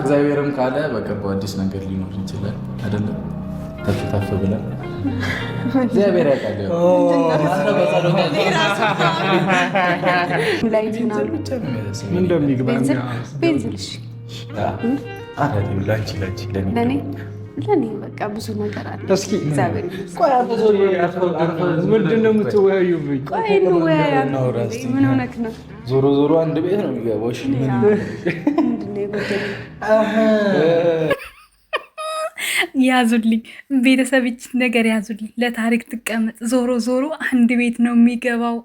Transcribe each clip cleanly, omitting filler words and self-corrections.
እግዚአብሔርም ካለ በቅርቡ አዲስ ነገር ሊኖር ይችላል አይደለም? ተፍተፍ ብለን እግዚአብሔር ያውቃል። ለኔ በቃ ብዙ ነገር አለ። እስኪ እግዚአብሔር ምንድን ነው የምትወያዩብኝ? ምን ሆነክ ነው? ዞሮ ዞሮ አንድ ቤት ነው የሚገባው። ያዙልኝ ቤተሰብች ነገር ያዙልኝ፣ ለታሪክ ትቀመጥ። ዞሮ ዞሮ አንድ ቤት ነው የሚገባው።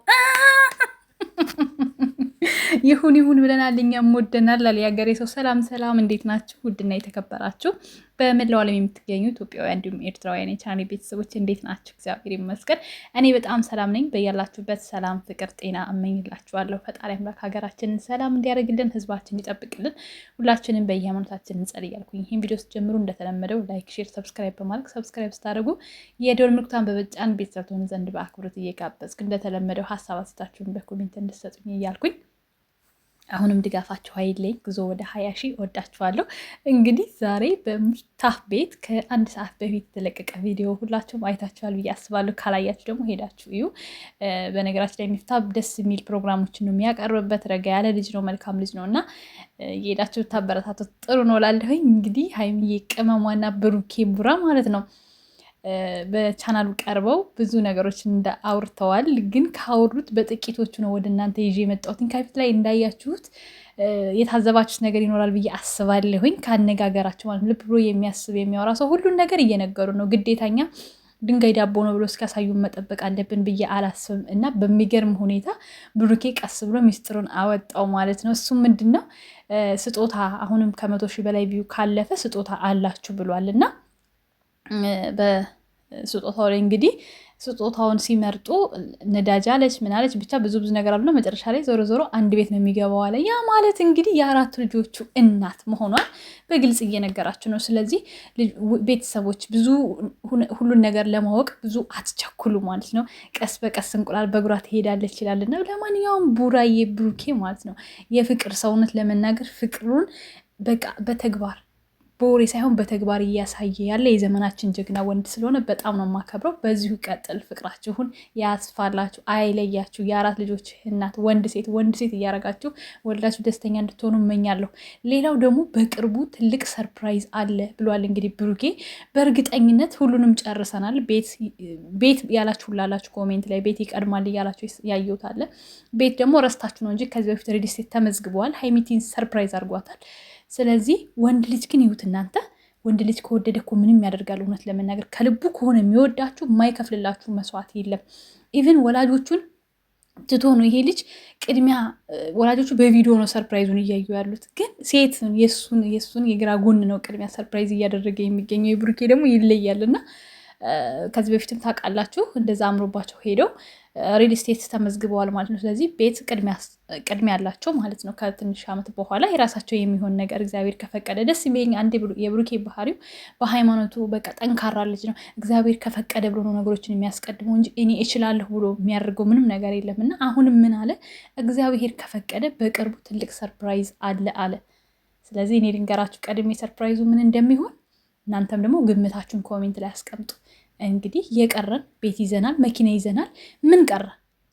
ይሁን ይሁን ብለናል፣ እኛም ወደናል አለ የሀገሬ ሰው። ሰላም ሰላም፣ እንዴት ናችሁ? ውድና የተከበራችሁ በመላው ዓለም የምትገኙ ኢትዮጵያውያን እንዲሁም ኤርትራውያን የቻናሌ ቤተሰቦች እንዴት ናችሁ? እግዚአብሔር ይመስገን እኔ በጣም ሰላም ነኝ። በያላችሁበት ሰላም፣ ፍቅር፣ ጤና እመኝላችኋለሁ። ፈጣሪ አምላክ ሀገራችንን ሰላም እንዲያደርግልን፣ ህዝባችን ይጠብቅልን። ሁላችንም በየሃይማኖታችን እንጸልይ እያልኩኝ ይህን ቪዲዮ ስትጀምሩ እንደተለመደው ላይክ፣ ሼር፣ ሰብስክራይብ በማድረግ ሰብስክራይብ ስታደርጉ የደወል ምልክቱን በመጫን ቤተሰብ ትሆኑ ዘንድ በአክብሮት እየጋበዝኩ እንደተለመደው ሀሳብ አስተያየታችሁን በኮሜንት እንድትሰጡኝ እያልኩኝ አሁንም ድጋፋችሁ አይለኝ። ጉዞ ወደ 20 ሺህ ወዳችኋለሁ። እንግዲህ ዛሬ በሚፍታህ ቤት ከአንድ ሰዓት በፊት የተለቀቀ ቪዲዮ ሁላችሁም አይታችኋል ብዬ አስባለሁ። ካላያችሁ ደግሞ ሄዳችሁ እዩ። በነገራችን ላይ ሚፍታህ ደስ የሚል ፕሮግራሞችን ነው የሚያቀርብበት። ረጋ ያለ ልጅ ነው፣ መልካም ልጅ ነው እና የሄዳችሁ ብታበረታቱት ጥሩ ነው ላለሁኝ። እንግዲህ ሀይሚዬ ቅመሟና ብሩኬ ቡራ ማለት ነው በቻናሉ ቀርበው ብዙ ነገሮች አውርተዋል። ግን ካወሩት በጥቂቶቹ ነው ወደ እናንተ ይዤ የመጣሁት። ከፊት ላይ እንዳያችሁት የታዘባችሁት ነገር ይኖራል ብዬ አስባለሁኝ። ከአነጋገራቸው ማለት ልብ ብሎ የሚያስብ የሚያወራ ሰው ሁሉን ነገር እየነገሩ ነው። ግዴታኛ ድንጋይ ዳቦ ነው ብሎ እስካሳዩን መጠበቅ አለብን ብዬ አላስብም። እና በሚገርም ሁኔታ ብሩኬ ቀስ ብሎ ሚስጥሩን አወጣው ማለት ነው። እሱም ምንድን ነው ስጦታ፣ አሁንም ከ100 ሺህ በላይ ቪው ካለፈ ስጦታ አላችሁ ብሏል እና በስጦታው ላይ እንግዲህ ስጦታውን ሲመርጡ ነዳጅ አለች ምን አለች ብቻ ብዙ ነገር አሉና መጨረሻ ላይ ዞሮ ዞሮ አንድ ቤት ነው የሚገባው አለ። ያ ማለት እንግዲህ የአራት ልጆቹ እናት መሆኗን በግልጽ እየነገራችሁ ነው። ስለዚህ ቤተሰቦች ብዙ ሁሉን ነገር ለማወቅ ብዙ አትቸኩሉ ማለት ነው። ቀስ በቀስ እንቁላል በእግሯ ትሄዳለች ይችላልና ለማንኛውም ቡራዬ ብሩኬ ማለት ነው የፍቅር ሰውነት ለመናገር ፍቅሩን በቃ በተግባር በወሬ ሳይሆን በተግባር እያሳየ ያለ የዘመናችን ጀግና ወንድ ስለሆነ በጣም ነው የማከብረው። በዚሁ ቀጥል፣ ፍቅራችሁን ያስፋላችሁ፣ አይለያችሁ። የአራት ልጆች እናት ወንድ ሴት እያረጋችሁ ወልዳችሁ ደስተኛ እንድትሆኑ እመኛለሁ። ሌላው ደግሞ በቅርቡ ትልቅ ሰርፕራይዝ አለ ብሏል። እንግዲህ ብሩኬ በእርግጠኝነት ሁሉንም ጨርሰናል። ቤት ያላችሁ ላላችሁ ኮሜንት ላይ ቤት ይቀድማል እያላችሁ ያየሁት አለ። ቤት ደግሞ ረስታችሁ ነው እንጂ ከዚህ በፊት ሪል ስቴት ተመዝግበዋል። ሀይሚቲን ሰርፕራይዝ አድርጓታል። ስለዚህ ወንድ ልጅ ግን ይሁት እናንተ ወንድ ልጅ ከወደደ እኮ ምንም ያደርጋል። እውነት ለመናገር ከልቡ ከሆነ የሚወዳችሁ የማይከፍልላችሁ መስዋዕት የለም። ኢቭን ወላጆቹን ትቶ ነው ይሄ ልጅ ቅድሚያ ወላጆቹ በቪዲዮ ነው ሰርፕራይዙን እያዩ ያሉት። ግን ሴት የሱን የግራ ጎን ነው ቅድሚያ ሰርፕራይዝ እያደረገ የሚገኘው። የብሩኬ ደግሞ ይለያልና ከዚህ በፊትም ታውቃላችሁ እንደዛ አምሮባቸው ሄደው ሪል ስቴት ተመዝግበዋል ማለት ነው። ስለዚህ ቤት ቅድሚያ ያላቸው ማለት ነው። ከትንሽ ዓመት በኋላ የራሳቸው የሚሆን ነገር እግዚአብሔር ከፈቀደ ደስ የሚለኝ አንድ የብሩኬ ባህሪው በሃይማኖቱ በቃ ጠንካራ ልጅ ነው። እግዚአብሔር ከፈቀደ ብሎ ነው ነገሮችን የሚያስቀድመው እንጂ እኔ እችላለሁ ብሎ የሚያደርገው ምንም ነገር የለም። እና አሁንም ምን አለ? እግዚአብሔር ከፈቀደ በቅርቡ ትልቅ ሰርፕራይዝ አለ። ስለዚህ እኔ ልንገራችሁ ቀድሜ ሰርፕራይዙ ምን እንደሚሆን፣ እናንተም ደግሞ ግምታችሁን ኮሜንት ላይ አስቀምጡ። እንግዲህ የቀረን ቤት ይዘናል፣ መኪና ይዘናል። ምን ቀረ?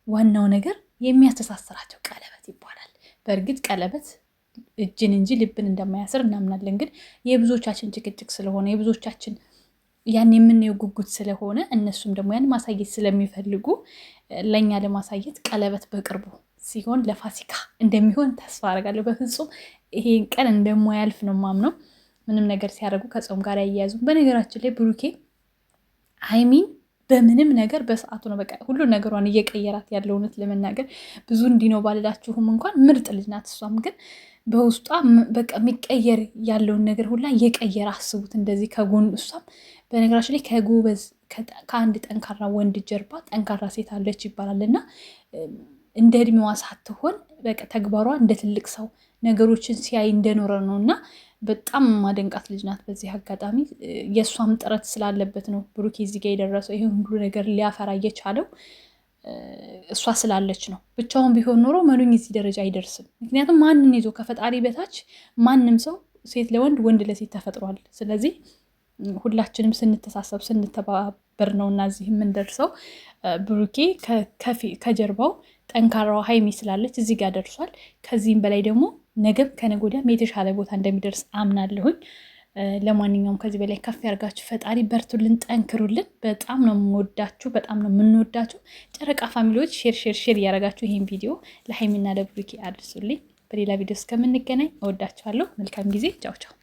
ዋናው ነገር የሚያስተሳስራቸው ቀለበት ይባላል። በእርግጥ ቀለበት እጅን እንጂ ልብን እንደማያስር እናምናለን። ግን የብዙዎቻችን ጭቅጭቅ ስለሆነ የብዙዎቻችን ያን የምናየው ጉጉት ስለሆነ እነሱም ደግሞ ያን ማሳየት ስለሚፈልጉ ለእኛ ለማሳየት ቀለበት በቅርቡ ሲሆን ለፋሲካ እንደሚሆን ተስፋ አደርጋለሁ። በፍጹም ይሄን ቀን እንደማያልፍ ነው ማምነው። ምንም ነገር ሲያደርጉ ከጾም ጋር ያያያዙ። በነገራችን ላይ ብሩኬ ሀይሚን በምንም ነገር በሰዓቱ ነው በቃ ሁሉ ነገሯን እየቀየራት ያለው። እውነት ለመናገር ብዙ እንዲህ ነው ባልላችሁም እንኳን ምርጥ ልጅ ናት። እሷም ግን በውስጧ በቃ የሚቀየር ያለውን ነገር ሁላ እየቀየረ አስቡት። እንደዚህ ከጎን እሷም በነገራችን ላይ ከጎበዝ ከአንድ ጠንካራ ወንድ ጀርባ ጠንካራ ሴት አለች ይባላል እና እንደ እድሜዋ ሳትሆን በቃ ተግባሯ እንደ ትልቅ ሰው ነገሮችን ሲያይ እንደኖረ ነው እና በጣም ማደንቃት ልጅ ናት። በዚህ አጋጣሚ የእሷም ጥረት ስላለበት ነው ብሩኬ እዚህ ጋ የደረሰው። ይሄን ሁሉ ነገር ሊያፈራ እየቻለው እሷ ስላለች ነው። ብቻውን ቢሆን ኖሮ መኑኝ እዚህ ደረጃ አይደርስም። ምክንያቱም ማንን ይዞ ከፈጣሪ በታች ማንም ሰው ሴት ለወንድ ወንድ ለሴት ተፈጥሯል። ስለዚህ ሁላችንም ስንተሳሰብ ስንተባበር ነው እና እዚህ የምንደርሰው። ብሩኬ ከጀርባው ጠንካራዋ ሀይሚ ስላለች እዚህ ጋር ደርሷል። ከዚህም በላይ ደግሞ ነገም ከነገ ወዲያም የተሻለ ቦታ እንደሚደርስ አምናለሁኝ። ለማንኛውም ከዚህ በላይ ከፍ ያርጋችሁ ፈጣሪ። በርቱልን፣ ጠንክሩልን። በጣም ነው የምወዳችሁ፣ በጣም ነው የምንወዳችሁ። ጨረቃ ፋሚሊዎች ሼር እያደረጋችሁ ይህን ቪዲዮ ለሀይሚና ለብሩኬ አድርሱልኝ። በሌላ ቪዲዮ እስከምንገናኝ እወዳችኋለሁ። መልካም ጊዜ። ቻው ቻው።